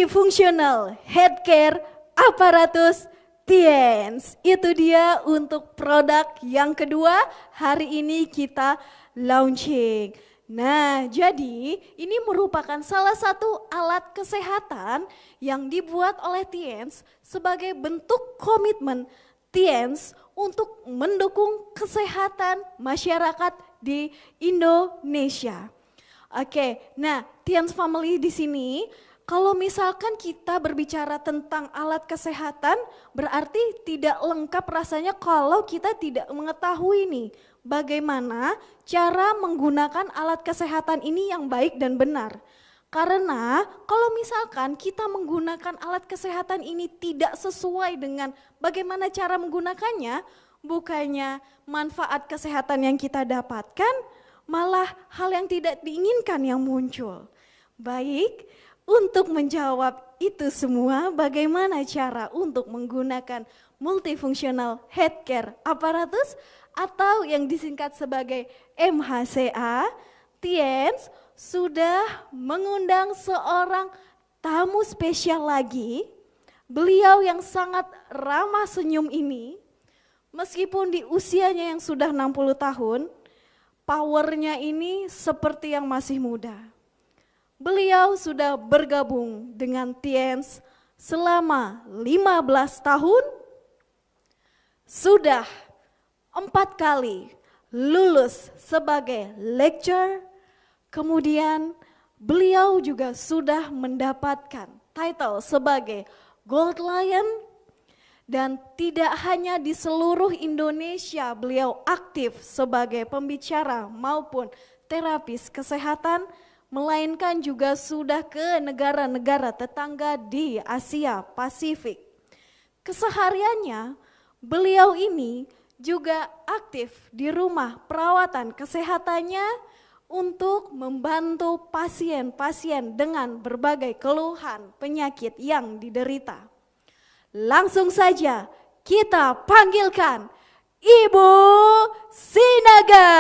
Multifunctional Headcare Apparatus Tiens. Itu dia untuk produk yang kedua hari ini kita launching. Nah, jadi ini merupakan salah satu alat kesehatan yang dibuat oleh Tiens sebagai bentuk komitmen Tiens untuk mendukung kesehatan masyarakat di Indonesia. Oke, nah Tiens Family di sini, kalau misalkan kita berbicara tentang alat kesehatan, berarti tidak lengkap rasanya kalau kita tidak mengetahui nih bagaimana cara menggunakan alat kesehatan ini yang baik dan benar. Karena kalau misalkan kita menggunakan alat kesehatan ini tidak sesuai dengan bagaimana cara menggunakannya, bukannya manfaat kesehatan yang kita dapatkan, malah hal yang tidak diinginkan yang muncul. Baik, untuk menjawab itu semua, bagaimana cara untuk menggunakan multifunctional headcare apparatus atau yang disingkat sebagai MHCA, Tiens sudah mengundang seorang tamu spesial lagi. Beliau yang sangat ramah senyum ini, meskipun di usianya yang sudah 60 tahun, powernya ini seperti yang masih muda. Beliau sudah bergabung dengan Tiens selama 15 tahun, sudah 4 kali lulus sebagai lecturer, kemudian beliau juga sudah mendapatkan title sebagai Gold Lion, dan tidak hanya di seluruh Indonesia beliau aktif sebagai pembicara maupun terapis kesehatan, melainkan juga sudah ke negara-negara tetangga di Asia Pasifik. Kesehariannya beliau ini juga aktif di rumah perawatan kesehatannya untuk membantu pasien-pasien dengan berbagai keluhan penyakit yang diderita. Langsung saja kita panggilkan Ibu Sinaga.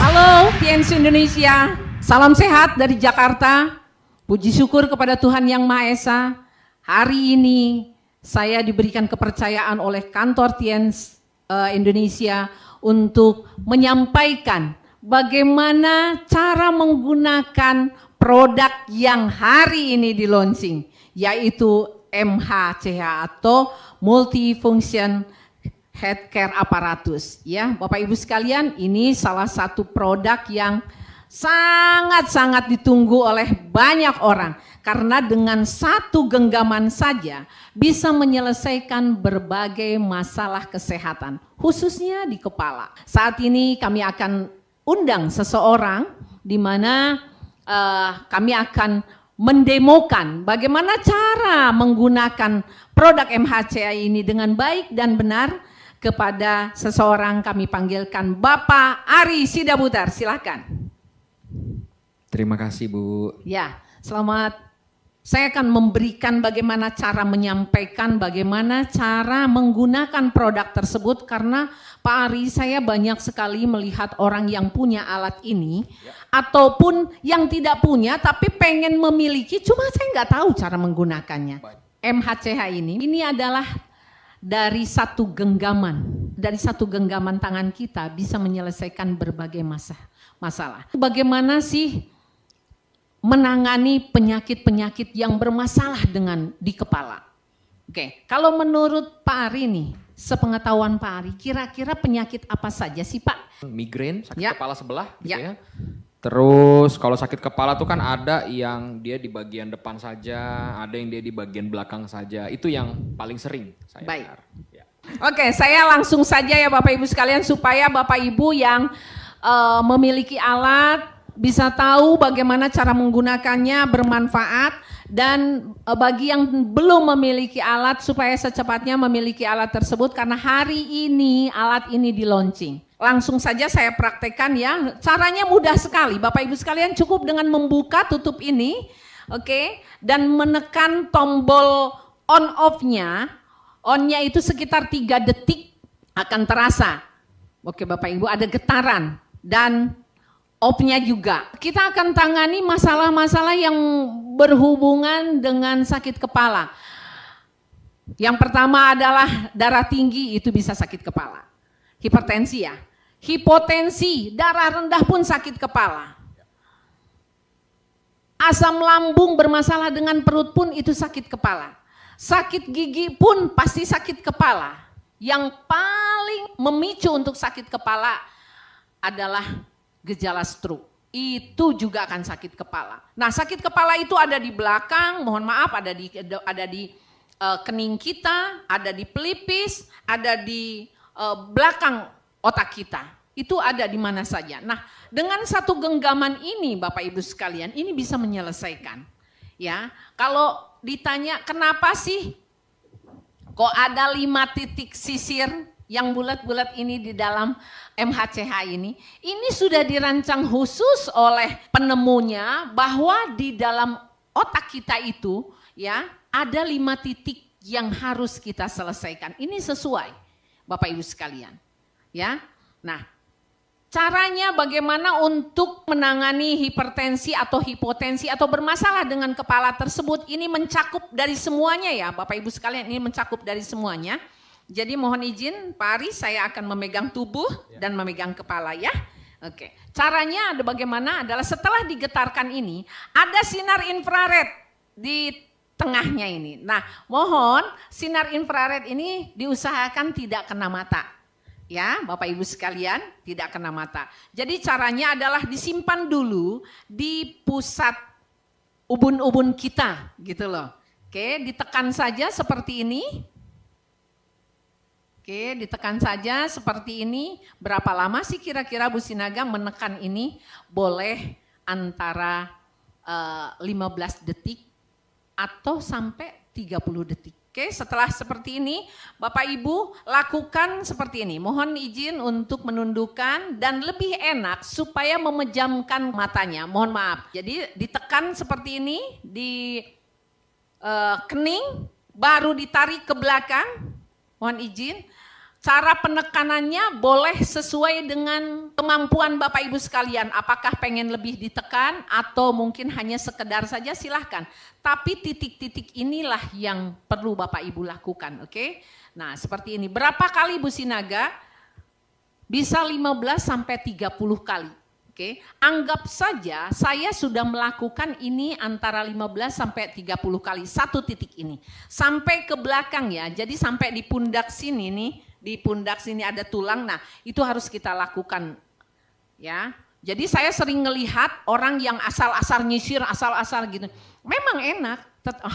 Halo Tiens Indonesia, salam sehat dari Jakarta. Puji syukur kepada Tuhan Yang Maha Esa. Hari ini saya diberikan kepercayaan oleh kantor Tiens Indonesia untuk menyampaikan bagaimana cara menggunakan produk yang hari ini di launching, yaitu MHCA atau Multifunction Headcare Apparatus. Ya, Bapak Ibu sekalian, ini salah satu produk yang sangat-sangat ditunggu oleh banyak orang. Karena dengan satu genggaman saja bisa menyelesaikan berbagai masalah kesehatan, khususnya di kepala. Saat ini kami akan undang seseorang di mana kami akan mendemokan bagaimana cara menggunakan produk MHCA ini dengan baik dan benar. Kepada seseorang kami panggilkan Bapak Ari Sidaputar, silakan. Terima kasih Bu. Ya, selamat. Saya akan memberikan bagaimana cara menyampaikan, bagaimana cara menggunakan produk tersebut, karena Pak Ari, saya banyak sekali melihat orang yang punya alat ini, ataupun yang tidak punya tapi pengen memiliki, cuma saya nggak tahu cara menggunakannya. MHCA ini adalah dari satu genggaman tangan kita bisa menyelesaikan berbagai masalah. Bagaimana sih menangani penyakit-penyakit yang bermasalah di kepala? Oke, kalau menurut Pak Ari nih, sepengetahuan Pak Ari, kira-kira penyakit apa saja sih Pak? Migrain, sakit kepala sebelah gitu ya. Ya. Terus kalau sakit kepala tuh kan ada yang dia di bagian depan saja, ada yang dia di bagian belakang saja. Itu yang paling sering saya dengar. Ya. Oke, saya langsung saja ya Bapak Ibu sekalian, supaya Bapak Ibu yang memiliki alat bisa tahu bagaimana cara menggunakannya bermanfaat, dan bagi yang belum memiliki alat supaya secepatnya memiliki alat tersebut, karena hari ini alat ini di launching. Langsung saja saya praktekkan ya, caranya mudah sekali Bapak Ibu sekalian, cukup dengan membuka tutup ini, oke, dan menekan tombol on off-nya. On-nya itu sekitar 3 detik akan terasa. Oke Bapak Ibu, ada getaran dan opnya juga. Kita akan tangani masalah-masalah yang berhubungan dengan sakit kepala. Yang pertama adalah darah tinggi, itu bisa sakit kepala. Hipertensi ya. Hipotensi, darah rendah pun sakit kepala. Asam lambung bermasalah dengan perut pun itu sakit kepala. Sakit gigi pun pasti sakit kepala. Yang paling memicu untuk sakit kepala adalah gejala stroke. Itu juga akan sakit kepala. Nah, sakit kepala itu ada di belakang, mohon maaf, ada di kening kita, ada di pelipis, ada di belakang otak kita. Itu ada di mana saja. Nah, dengan satu genggaman ini Bapak Ibu sekalian, ini bisa menyelesaikan. Ya, kalau ditanya kenapa sih kok ada 5 titik sisir yang bulat-bulat ini di dalam MHCH ini sudah dirancang khusus oleh penemunya bahwa di dalam otak kita itu ya ada 5 titik yang harus kita selesaikan. Ini sesuai Bapak Ibu sekalian. Ya. Nah, caranya bagaimana untuk menangani hipertensi atau hipotensi atau bermasalah dengan kepala tersebut, ini mencakup dari semuanya ya Bapak Ibu sekalian, ini mencakup dari semuanya. Jadi mohon izin Pak Ari, saya akan memegang tubuh dan memegang kepala ya. Oke. Caranya ada bagaimana adalah setelah digetarkan ini, ada sinar infrared di tengahnya ini. Nah, mohon sinar infrared ini diusahakan tidak kena mata. Ya, Bapak Ibu sekalian, tidak kena mata. Jadi caranya adalah disimpan dulu di pusat ubun-ubun kita, gitu loh. Oke, ditekan saja seperti ini. Oke, ditekan saja seperti ini. Berapa lama sih kira-kira Bu Sinaga menekan ini? Boleh antara 15 detik atau sampai 30 detik. Oke, setelah seperti ini, Bapak Ibu lakukan seperti ini. Mohon izin untuk menundukkan dan lebih enak supaya memejamkan matanya. Mohon maaf. Jadi ditekan seperti ini di kening, baru ditarik ke belakang. Mohon izin. Cara penekanannya boleh sesuai dengan kemampuan Bapak Ibu sekalian. Apakah pengen lebih ditekan atau mungkin hanya sekedar saja, silahkan. Tapi titik-titik inilah yang perlu Bapak Ibu lakukan, oke? Nah, seperti ini. Berapa kali Bu Sinaga? Bisa 15 sampai 30 kali. Oke, anggap saja saya sudah melakukan ini antara 15 sampai 30 kali satu titik ini. Sampai ke belakang ya. Jadi sampai di pundak sini nih, di pundak sini ada tulang. Nah, itu harus kita lakukan ya. Jadi saya sering ngelihat orang yang asal-asal nyisir, asal-asal gitu. Memang enak,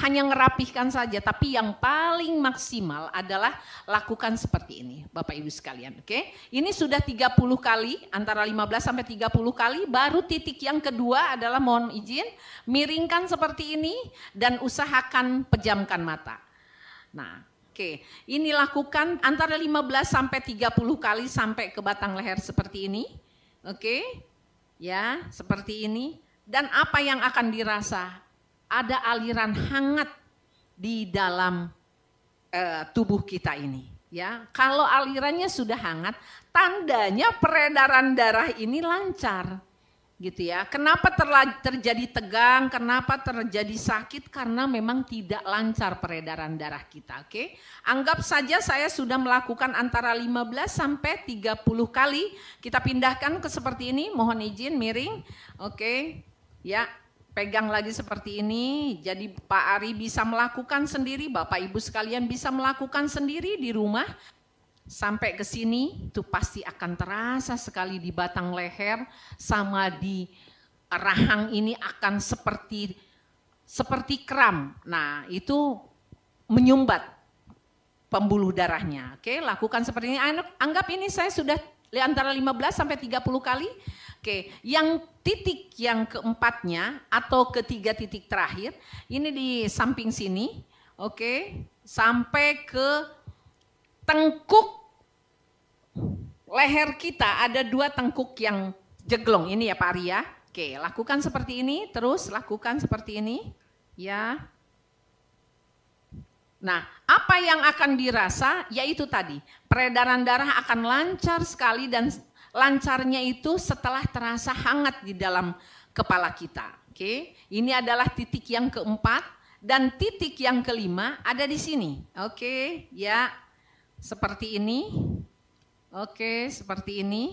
hanya ngerapihkan saja, tapi yang paling maksimal adalah lakukan seperti ini, Bapak Ibu sekalian, oke? Ini sudah 30 kali, antara 15 sampai 30 kali, baru titik yang kedua adalah mohon izin, miringkan seperti ini dan usahakan pejamkan mata. Nah, oke, ini lakukan antara 15 sampai 30 kali sampai ke batang leher seperti ini, oke? Ya, seperti ini. Dan apa yang akan dirasa? Ada aliran hangat di dalam tubuh kita ini. Ya, kalau alirannya sudah hangat, tandanya peredaran darah ini lancar, gitu ya. Kenapa terjadi tegang? Kenapa terjadi sakit? Karena memang tidak lancar peredaran darah kita. Oke, anggap saja saya sudah melakukan antara 15 sampai 30 kali. Kita pindahkan ke seperti ini. Mohon izin miring. Oke, ya. Pegang lagi seperti ini, jadi Pak Ari bisa melakukan sendiri, Bapak Ibu sekalian bisa melakukan sendiri di rumah. Sampai ke sini, itu pasti akan terasa sekali di batang leher, sama di rahang ini akan seperti kram. Nah, itu menyumbat pembuluh darahnya. Oke, lakukan seperti ini. Anggap ini saya sudah antara 15 sampai 30 kali. Oke, yang titik yang keempatnya atau ketiga titik terakhir, ini di samping sini, oke, sampai ke tengkuk leher kita, ada 2 tengkuk yang jeglong, ini ya Pak Arya. Oke, lakukan seperti ini, terus lakukan seperti ini, ya. Nah, apa yang akan dirasa? Yaitu tadi, peredaran darah akan lancar sekali dan lancarnya itu setelah terasa hangat di dalam kepala kita. Oke, ini adalah titik yang keempat dan titik yang kelima ada di sini. Oke, ya, seperti ini. Oke, seperti ini.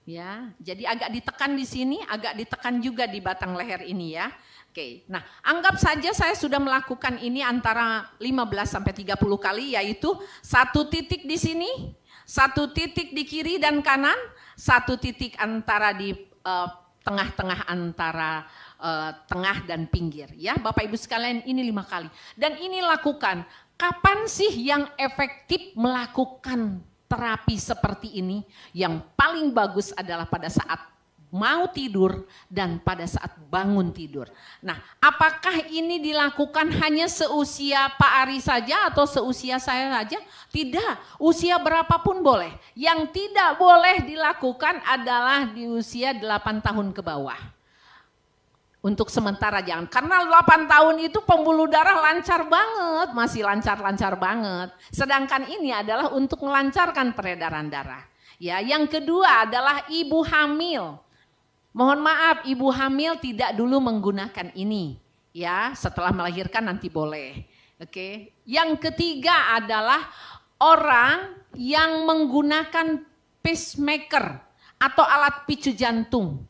Ya, jadi agak ditekan di sini, agak ditekan juga di batang leher ini ya. Oke, nah anggap saja saya sudah melakukan ini antara 15 sampai 30 kali, yaitu satu titik di sini, satu titik di kiri dan kanan, satu titik antara di tengah-tengah antara tengah dan pinggir. Ya, Bapak Ibu sekalian, ini 5 kali. Dan ini lakukan, kapan sih yang efektif melakukan terapi seperti ini? Yang paling bagus adalah pada saat mau tidur dan pada saat bangun tidur. Nah, apakah ini dilakukan hanya seusia Pak Ari saja atau seusia saya saja? Tidak, usia berapapun boleh. Yang tidak boleh dilakukan adalah di usia 8 tahun ke bawah. Untuk sementara jangan, karena 8 tahun itu pembuluh darah lancar banget, masih lancar-lancar banget. Sedangkan ini adalah untuk melancarkan peredaran darah. Ya, yang kedua adalah ibu hamil. Mohon maaf, ibu hamil tidak dulu menggunakan ini. Ya, setelah melahirkan nanti boleh. Oke. Yang ketiga adalah orang yang menggunakan pacemaker atau alat picu jantung.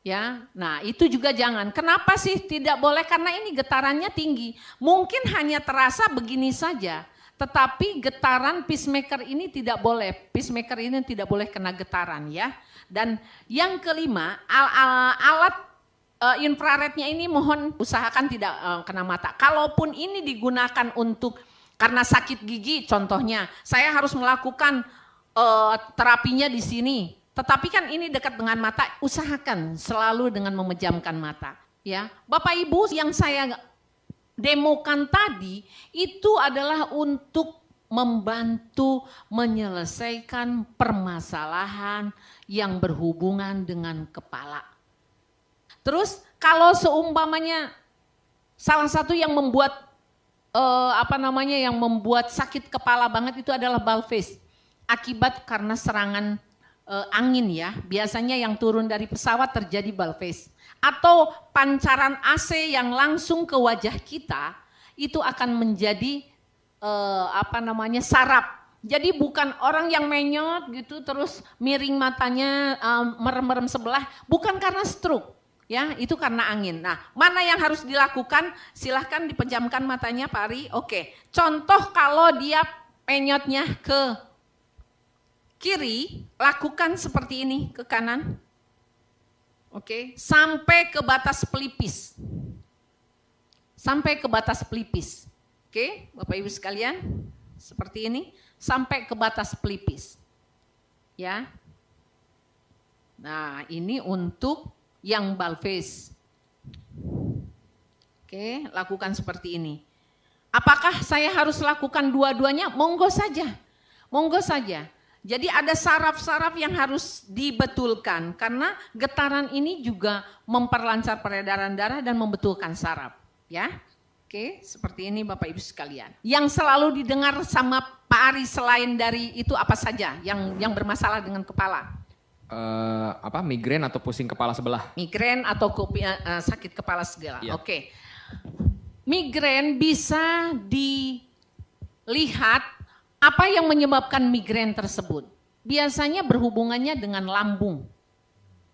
Ya, nah itu juga jangan. Kenapa sih tidak boleh? Karena ini getarannya tinggi. Mungkin hanya terasa begini saja, tetapi getaran pacemaker ini tidak boleh. Pacemaker ini tidak boleh kena getaran ya. Dan yang kelima, alat infrarednya ini mohon usahakan tidak kena mata. Kalaupun ini digunakan untuk karena sakit gigi, contohnya, saya harus melakukan terapinya di sini. Tetapi kan ini dekat dengan mata, usahakan selalu dengan memejamkan mata. Ya, Bapak Ibu, yang saya demokan tadi itu adalah untuk membantu menyelesaikan permasalahan yang berhubungan dengan kepala. Terus kalau seumpamanya salah satu yang membuat yang membuat sakit kepala banget itu adalah Balfes, akibat karena serangan angin ya, biasanya yang turun dari pesawat terjadi Balfes, atau pancaran AC yang langsung ke wajah kita itu akan menjadi saraf. Jadi bukan orang yang menyot gitu terus miring matanya merem-merem sebelah, bukan karena stroke ya, itu karena angin. Nah, mana yang harus dilakukan? Silahkan dipejamkan matanya Pak Ari. Oke, contoh kalau dia menyotnya ke kiri, lakukan seperti ini, ke kanan. Oke, sampai ke batas pelipis. Sampai ke batas pelipis. Oke, Bapak Ibu sekalian, seperti ini, sampai ke batas pelipis. Ya. Nah, ini untuk yang Balfes. Oke, lakukan seperti ini. Apakah saya harus lakukan dua-duanya? Monggo saja. Monggo saja. Jadi ada saraf-saraf yang harus dibetulkan karena getaran ini juga memperlancar peredaran darah dan membetulkan saraf, ya. Oke, seperti ini Bapak Ibu sekalian. Yang selalu didengar sama Pak Ari selain dari itu apa saja yang bermasalah dengan kepala? Migrain atau pusing kepala sebelah? Migrain atau sakit kepala segala. Ya. Oke. Migrain bisa dilihat apa yang menyebabkan migrain tersebut. Biasanya berhubungannya dengan lambung.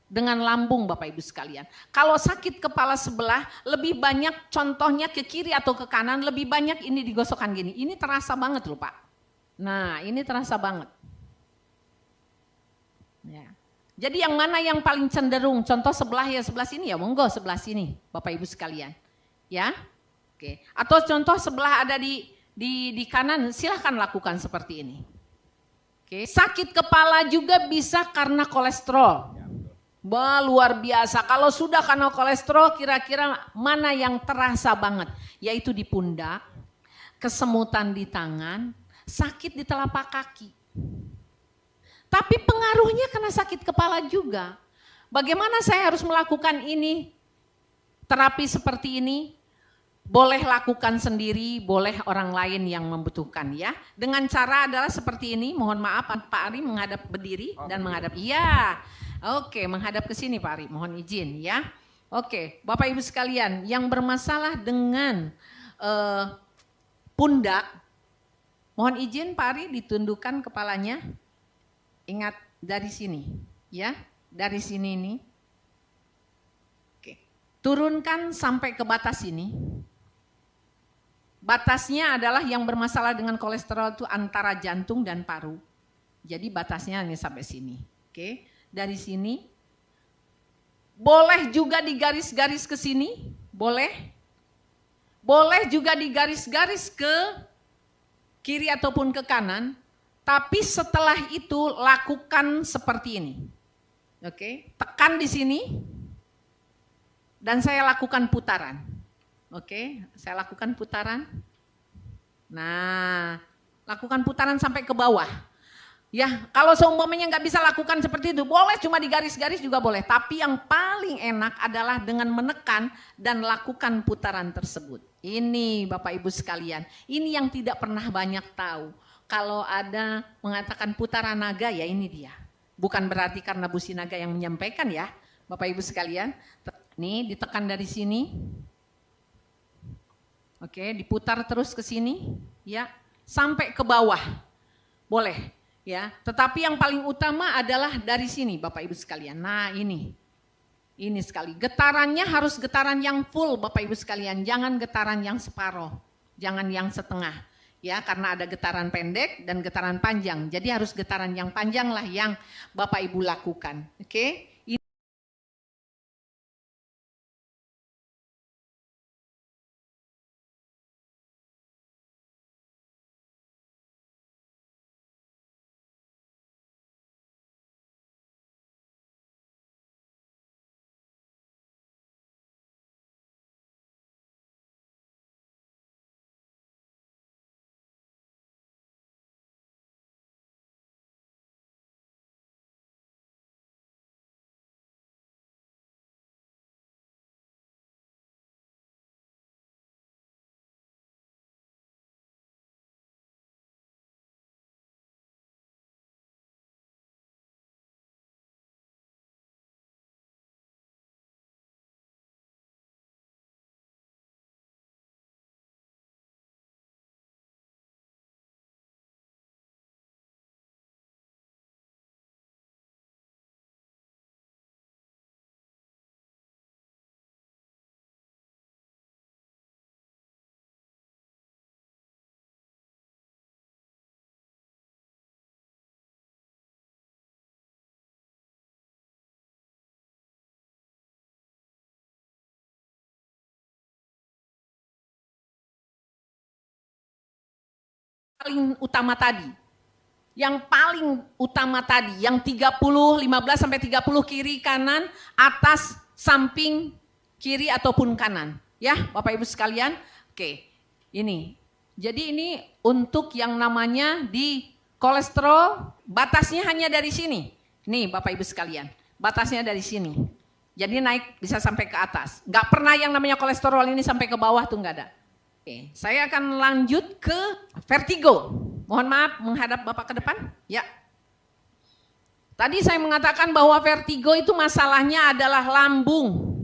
Dengan lambung Bapak Ibu sekalian. Kalau sakit kepala sebelah lebih banyak contohnya ke kiri atau ke kanan, lebih banyak ini digosokkan gini. Ini terasa banget loh Pak. Nah ini terasa banget. Ya. Jadi yang mana yang paling cenderung? Contoh sebelah ya sebelah sini ya, monggo sebelah sini Bapak Ibu sekalian. Ya, oke. Atau contoh sebelah ada di kanan, silahkan lakukan seperti ini. Oke. Sakit kepala juga bisa karena kolesterol. Bah, luar biasa. Kalau sudah karena kolesterol, kira-kira mana yang terasa banget? Yaitu di pundak, kesemutan di tangan, sakit di telapak kaki. Tapi pengaruhnya kena sakit kepala juga. Bagaimana saya harus melakukan ini? Terapi seperti ini? Boleh lakukan sendiri, boleh orang lain yang membutuhkan ya. Dengan cara adalah seperti ini. Mohon maaf Pak Ari menghadap berdiri dan menghadap. Iya. Oke, menghadap ke sini Pak Ari. Mohon izin ya. Oke, Bapak Ibu sekalian, yang bermasalah dengan pundak, mohon izin Pak Ari ditundukkan kepalanya. Ingat dari sini ya. Dari sini ini. Oke. Turunkan sampai ke batas ini. Batasnya adalah yang bermasalah dengan kolesterol itu antara jantung dan paru. Jadi batasnya hanya sampai sini. Oke, dari sini. Boleh juga digaris-garis ke sini, boleh. Boleh juga digaris-garis ke kiri ataupun ke kanan. Tapi setelah itu lakukan seperti ini. Oke, tekan di sini. Dan saya lakukan putaran. Oke, saya lakukan putaran. Nah, lakukan putaran sampai ke bawah. Ya, kalau seumpamanya nggak bisa lakukan seperti itu, boleh cuma digaris-garis juga boleh. Tapi yang paling enak adalah dengan menekan dan lakukan putaran tersebut. Ini Bapak Ibu sekalian, ini yang tidak pernah banyak tahu. Kalau ada mengatakan putaran naga, ya ini dia. Bukan berarti karena Bu Sinaga yang menyampaikan ya, Bapak Ibu sekalian. Nih ditekan dari sini. Oke, diputar terus ke sini, ya, sampai ke bawah, boleh, ya. Tetapi yang paling utama adalah dari sini, Bapak Ibu sekalian. Nah ini sekali. Getarannya harus getaran yang full, Bapak Ibu sekalian. Jangan getaran yang separoh, jangan yang setengah, ya, karena ada getaran pendek dan getaran panjang. Jadi harus getaran yang panjang lah yang Bapak Ibu lakukan. Oke. Paling utama tadi. Yang paling utama tadi, yang 30, 15 sampai 30 kiri kanan, atas, samping, kiri ataupun kanan. Ya, Bapak Ibu sekalian. Oke. Ini. Jadi ini untuk yang namanya di kolesterol, batasnya hanya dari sini. Nih, Bapak Ibu sekalian. Batasnya dari sini. Jadi naik bisa sampai ke atas. Nggak pernah yang namanya kolesterol ini sampai ke bawah tuh nggak ada. Oke, saya akan lanjut ke vertigo. Mohon maaf menghadap Bapak ke depan. Ya. Tadi saya mengatakan bahwa vertigo itu masalahnya adalah lambung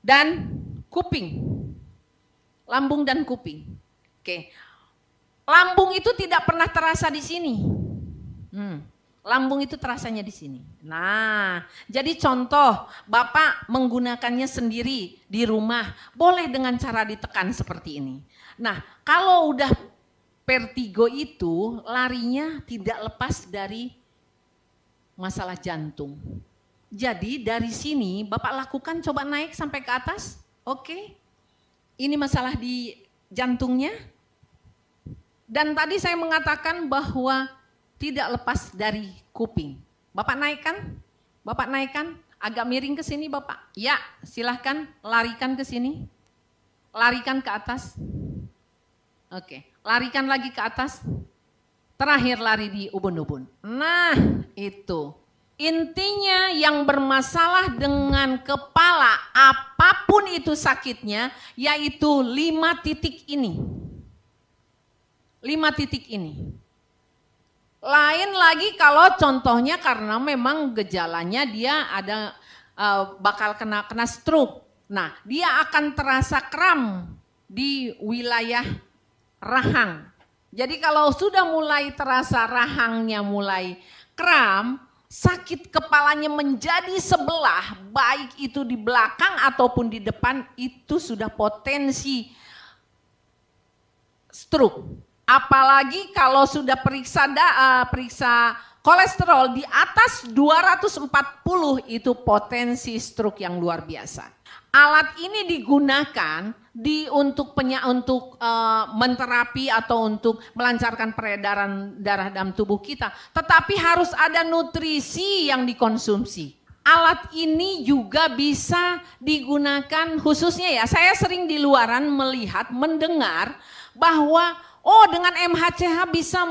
dan kuping. Lambung dan kuping. Oke. Lambung itu tidak pernah terasa di sini. Lambung itu terasanya di sini. Nah, jadi contoh Bapak menggunakannya sendiri di rumah, boleh dengan cara ditekan seperti ini. Nah, kalau udah vertigo itu larinya tidak lepas dari masalah jantung. Jadi dari sini Bapak lakukan, coba naik sampai ke atas. Oke. Ini masalah di jantungnya. Dan tadi saya mengatakan bahwa tidak lepas dari kuping. Bapak naikkan, agak miring ke sini Bapak. Ya, silahkan larikan ke sini. Larikan ke atas. Oke, larikan lagi ke atas. Terakhir lari di ubun-ubun. Nah, itu. Intinya yang bermasalah dengan kepala, apapun itu sakitnya, yaitu 5 titik ini. 5 titik ini. Lain lagi kalau contohnya karena memang gejalanya dia ada bakal kena stroke. Nah, dia akan terasa kram di wilayah rahang. Jadi kalau sudah mulai terasa rahangnya mulai kram, sakit kepalanya menjadi sebelah, baik itu di belakang ataupun di depan, itu sudah potensi stroke. Apalagi kalau sudah periksa kolesterol di atas 240, itu potensi stroke yang luar biasa. Alat ini digunakan untuk menterapi atau untuk melancarkan peredaran darah dalam tubuh kita, tetapi harus ada nutrisi yang dikonsumsi. Alat ini juga bisa digunakan khususnya ya, saya sering di luaran melihat, mendengar bahwa dengan MHCH bisa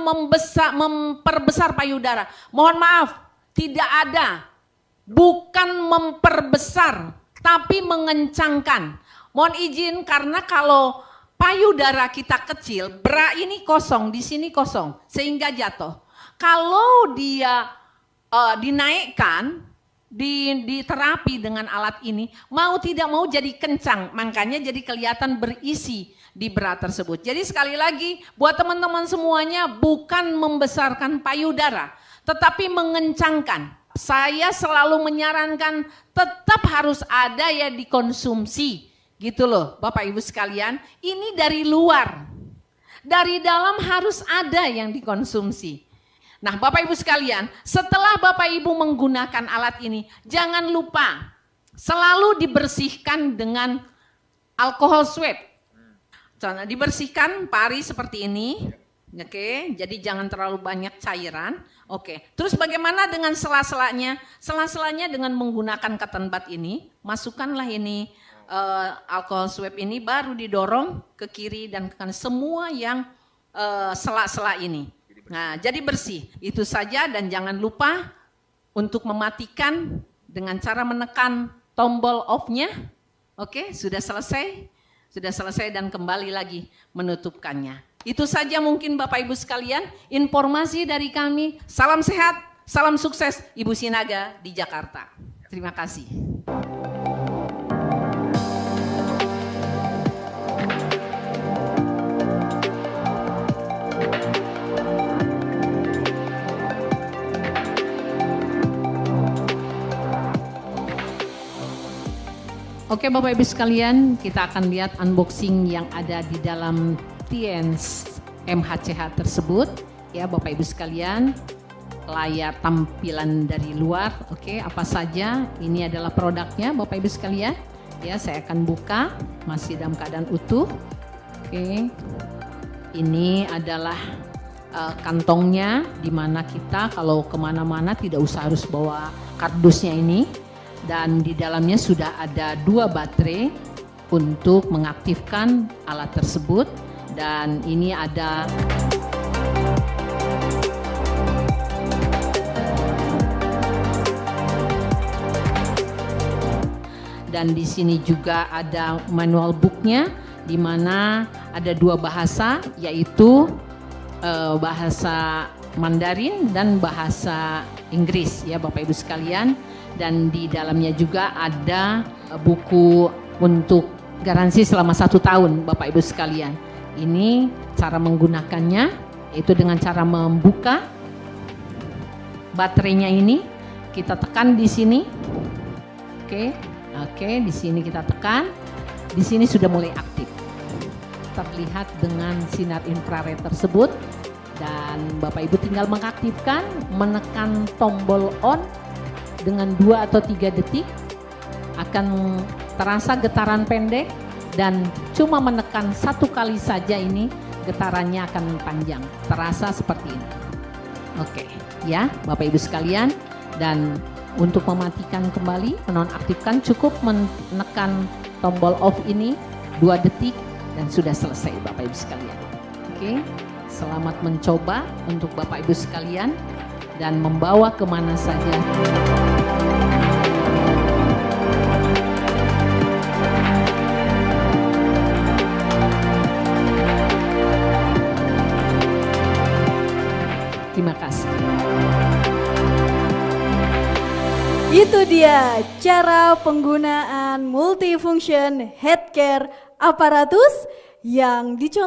memperbesar payudara. Mohon maaf, tidak ada. Bukan memperbesar, tapi mengencangkan. Mohon izin karena kalau payudara kita kecil, bra ini kosong, di sini kosong, sehingga jatuh. Kalau dia dinaikkan, diterapi dengan alat ini, mau tidak mau jadi kencang, makanya jadi kelihatan berisi di bra tersebut. Jadi sekali lagi buat teman-teman semuanya, bukan membesarkan payudara, tetapi mengencangkan. Saya selalu menyarankan tetap harus ada ya dikonsumsi, gitu loh Bapak Ibu sekalian. Ini dari luar, dari dalam harus ada yang dikonsumsi. Nah Bapak Ibu sekalian, setelah Bapak Ibu menggunakan alat ini, jangan lupa selalu dibersihkan dengan alkohol swab. Contoh, dibersihkan pari seperti ini, oke, jadi jangan terlalu banyak cairan, oke. Terus bagaimana dengan sela-selanya? Sela-selanya dengan menggunakan cotton bud ini, masukkanlah ini alkohol swab ini, baru didorong ke kiri dan ke kanan, semua yang sela-sela ini. Nah, jadi bersih, itu saja dan jangan lupa untuk mematikan dengan cara menekan tombol off-nya, oke, sudah selesai. Sudah selesai dan kembali lagi menutupkannya. Itu saja mungkin Bapak Ibu sekalian, informasi dari kami. Salam sehat, salam sukses Ibu Sinaga di Jakarta. Terima kasih. Oke Bapak Ibu sekalian, kita akan lihat unboxing yang ada di dalam TIENS MHCH tersebut. Ya Bapak Ibu sekalian, layar tampilan dari luar, oke, apa saja, ini adalah produknya Bapak Ibu sekalian. Ya, saya akan buka, masih dalam keadaan utuh. Oke, ini adalah kantongnya, di mana kita kalau kemana-mana tidak usah harus bawa kardusnya ini. Dan di dalamnya sudah ada 2 baterai untuk mengaktifkan alat tersebut. Dan ini ada dan di sini juga ada manual booknya, di mana ada 2 bahasa, yaitu bahasa Mandarin dan bahasa Inggris ya Bapak Ibu sekalian. Dan di dalamnya juga ada buku untuk garansi selama 1 tahun Bapak Ibu sekalian. Ini cara menggunakannya, yaitu dengan cara membuka baterainya ini, kita tekan di sini. Oke, di sini kita tekan, di sini sudah mulai aktif. Terlihat dengan sinar infrared tersebut, dan Bapak Ibu tinggal mengaktifkan, menekan tombol on. Dengan 2 atau 3 detik akan terasa getaran pendek, dan cuma menekan 1 kali saja ini getarannya akan panjang, terasa seperti ini. Oke, ya Bapak Ibu sekalian. Dan untuk mematikan kembali, menonaktifkan, cukup menekan tombol off ini 2 detik dan sudah selesai Bapak Ibu sekalian. Oke, selamat mencoba untuk Bapak Ibu sekalian. dan membawa kemana saja. Terima kasih. Itu dia cara penggunaan multifunction headcare aparatus yang dicontohkan